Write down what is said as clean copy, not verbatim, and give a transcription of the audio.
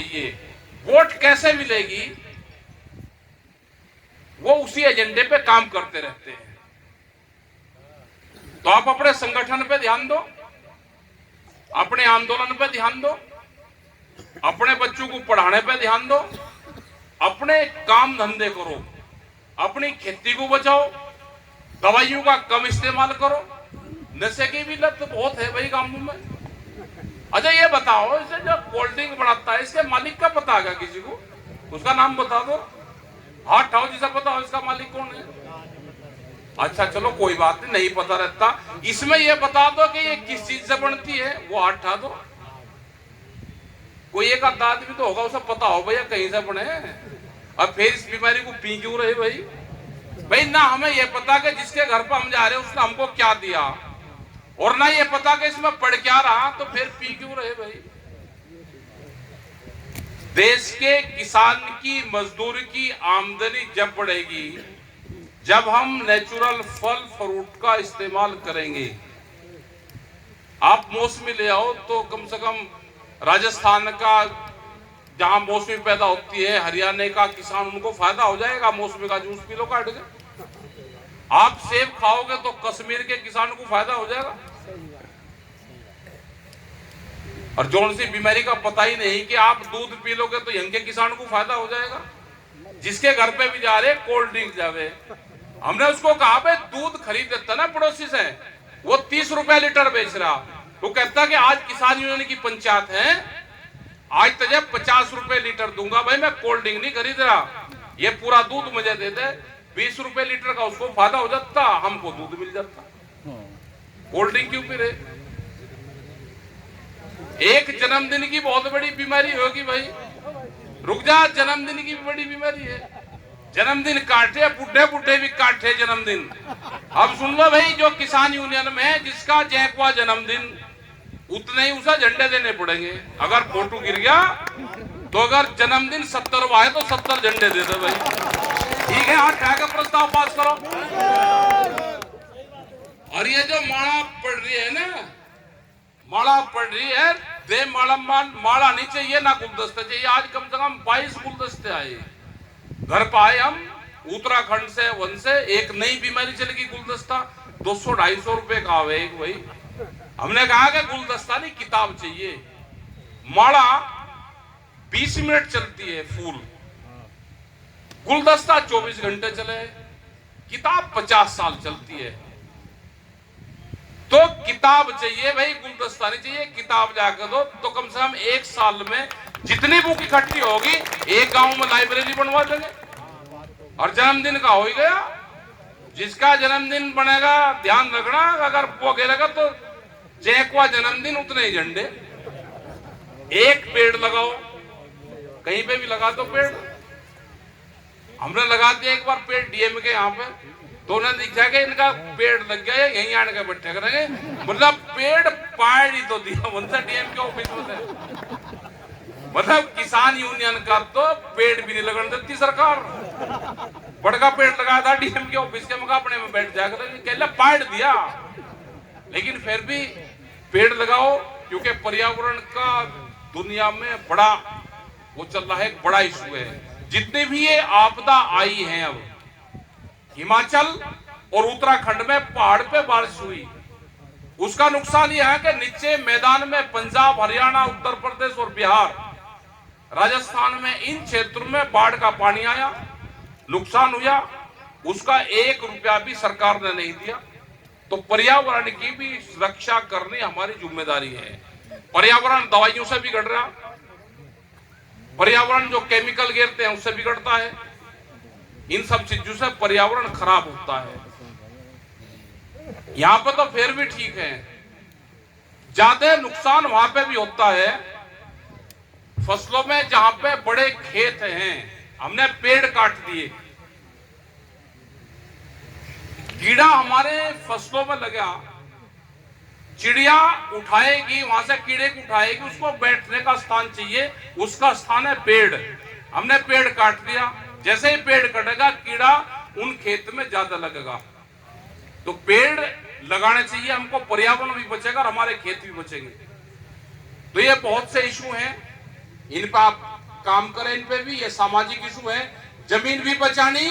चाहिए। वोट कैसे मिलेगी, वो उसी एजेंडे पे काम करते रहते हैं। तो आप अपने संगठन पे ध्यान दो, अपने आंदोलन पे ध्यान दो, अपने बच्चों को पढ़ाने पे ध्यान दो, अपने काम धंधे करो, अपनी खेती को बचाओ, दवाइयों का कम इस्तेमाल करो। नशे की भी लत बहुत है भाई गांव में। अच्छा ये बताओ, इसे जो कोल्ड ड्रिंक बनाता है इसके मालिक का पता है क्या किसी को? उसका नाम बता दो, हाथ उठाओ जिसे पता हो इसका मालिक कौन है। अच्छा चलो कोई बात नहीं, पता रहता। इसमें ये बता दो कि ये किस चीज से बनती है, वो हाथ उठा दो। कोई एक आधा आदमी तो होगा उसे पता हो भैया कहीं से बने। अब फिर इस बीमारी को पी क्यों रहे भाई? भाई ना हमें ये पता कि जिसके घर पर हम जा रहे हैं उसने हमको क्या दिया, और ना ये पता कि इसमें पढ़ क्या रहा, तो फिर पी क्यों रहे भाई? देश के किसान की मजदूर की आमदनी जब बढ़ेगी, जब हम नेचुरल फल फ्रूट का इस्तेमाल करेंगे। आप मौसमी ले आओ तो कम से कम राजस्थान का जहां मौसमी पैदा होती है, हरियाणा का किसान, उनको फायदा हो जाएगा। मौसमी का जूस पी लो काट के। आप सेब खाओगे तो कश्मीर के किसान को फायदा हो जाएगा। और जौन सी बीमारी का पता ही नहीं कि आप दूध पी लोगे तो यहाँ के किसान को फायदा हो जाएगा। जिसके घर पे भी जा रहे कोल्ड ड्रिंक जावे, हमने उसको कहा भाई दूध खरीद देता ना पड़ोसी से, वो 30 रुपए लीटर बेच रहा। वो कहता कि आज किसान यूनियन की पंचायत है, आज तुझे 50 रुपए लीटर दूंगा। भाई मैं कोल्ड ड्रिंक नहीं खरीद रहा, ये पूरा दूध मुझे दे दे। 20 रुपए लीटर का उसको फायदा हो जाता, हमको दूध मिल जाता। कोल्ड ड्रिंक क्यों पी रहे? एक जन्मदिन की बहुत बड़ी बीमारी होगी भाई। रुक जा, जन्मदिन की भी बड़ी बीमारी है। जन्मदिन काटे, बुढ़े बुढ़े भी काटे जन्मदिन। अब सुन लो भाई, जो किसान यूनियन में जिसका जैकवा जन्मदिन, उतने ही उसे झंडे देने पड़ेंगे। अगर फोटो गिर गया तो अगर जन्मदिन 70 है तो 70 झंडे दे दो भाई। ठीक है, आज क्या का प्रस्ताव पास करो। और ये जो माला पड़ रही है ना, माला पड़ रही है, दे माला नहीं चाहिए ना गुलदस्ते चाहिए। आज कम से कम 22 गुलदस्ते आए घर पर। आए हम उत्तराखंड से, वन से। एक नई बीमारी चल गई, गुलदस्ता 200-250 रुपए का आवे एक भाई। हमने कहा कि गुलदस्ता नहीं, किताब चाहिए। माला 20 मिनट चलती है फूल, गुलदस्ता 24 घंटे चले, किताब 50 साल चलती है। तो किताब चाहिए भाई, गुलदस्ता नहीं चाहिए। किताब जाकर दो तो कम से कम 1 साल में जितनी बुक इकट्ठी होगी एक गांव में लाइब्रेरी बनवा देंगे। और जन्मदिन का हो ही गया। जिसका जन्मदिन बनेगा ध्यान रखना, अगर वो गिरेगा तो जैकवा जन्मदिन उतने ही झंडे। एक पेड़ लगाओ, कहीं पे भी लगा दो पेड़। हमने लगा दिया एक बार पेड़ डीएम के यहाँ पे, तो उन्हें दिखा कि इनका पेड़ लग गया है, यहीं आने के बैठे करेंगे। मतलब पेड़ पाड़ ही तो दिया बनता डीएम के ऑफिस में। मतलब किसान यूनियन का तो पेड़ भी नहीं लगने देती सरकार। बड़का पेड़ लगाया था डीएम के ऑफिस के, मगर अपने में बैठ जाकर पाड़ दिया। लेकिन फिर भी पेड़ लगाओ, क्योंकि पर्यावरण का दुनिया में बड़ा वो चल रहा है, एक बड़ा इशू है। जितनी भी ये आपदा आई है, अब हिमाचल और उत्तराखंड में पहाड़ पे बारिश हुई, उसका नुकसान यह है कि नीचे मैदान में पंजाब, हरियाणा, उत्तर प्रदेश और बिहार, राजस्थान में, इन क्षेत्रों में बाढ़ का पानी आया, नुकसान हुआ। उसका 1 रुपया भी सरकार ने नहीं दिया। तो पर्यावरण की भी सुरक्षा करनी हमारी जिम्मेदारी है। पर्यावरण दवाइयों से बिगड़ रहा, पर्यावरण जो केमिकल गिरते हैं उससे बिगड़ता है। इन सब चीजों से पर्यावरण खराब होता है। यहां पे तो फिर भी ठीक है, ज्यादा नुकसान वहां पे भी होता है फसलों में, जहां पे बड़े खेत हैं। हमने पेड़ काट दिए, कीड़ा हमारे फसलों में लगा, चिड़िया उठाएगी, वहां से कीड़े को उठाएगी, उसको बैठने का स्थान चाहिए, उसका स्थान है पेड़। हमने पेड़ काट दिया, जैसे ही पेड़ कटेगा कीड़ा उन खेत में ज्यादा लगेगा। तो पेड़ लगाने चाहिए हमको, पर्यावरण भी बचेगा और हमारे खेत भी बचेंगे। तो ये बहुत से इशू हैं, इन पर आप काम करें इन पे भी। ये सामाजिक इशू है, जमीन भी बचानी,